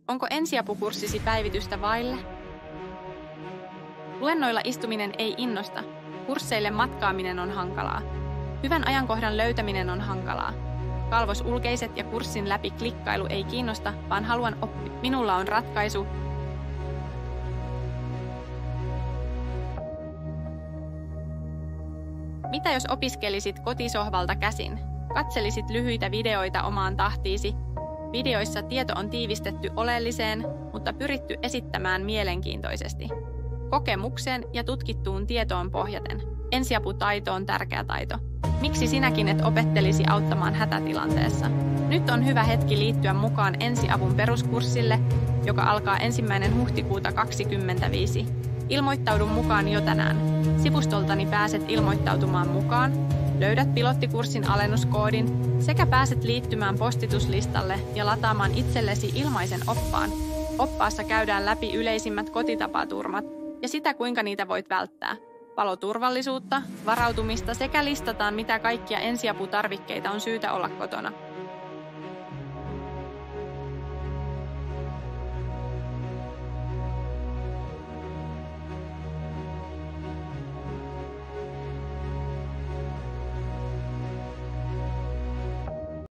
Onko ensiapukurssisi päivitystä vaille? Luennoilla istuminen ei innosta. Kursseille matkaaminen on hankalaa. Hyvän ajankohdan löytäminen on hankalaa. Kalvosulkeiset ja kurssin läpi klikkailu ei kiinnosta, vaan haluan oppia. Minulla on ratkaisu. Mitä jos opiskelisit kotisohvalta käsin? Katselisit lyhyitä videoita omaan tahtiisi. Videoissa tieto on tiivistetty oleelliseen, mutta pyritty esittämään mielenkiintoisesti. Kokemukseen ja tutkittuun tietoon pohjaten. Ensiaputaito on tärkeä taito. Miksi sinäkin et opettelisi auttamaan hätätilanteessa? Nyt on hyvä hetki liittyä mukaan ensiavun peruskurssille, joka alkaa 1. huhtikuuta 2025. Ilmoittaudu mukaan jo tänään. Sivustoltani pääset ilmoittautumaan mukaan, löydät pilottikurssin alennuskoodin sekä pääset liittymään postituslistalle ja lataamaan itsellesi ilmaisen oppaan. Oppaassa käydään läpi yleisimmät kotitapaturmat ja sitä, kuinka niitä voit välttää. Paloturvallisuutta, varautumista sekä listataan, mitä kaikkia ensiaputarvikkeita on syytä olla kotona.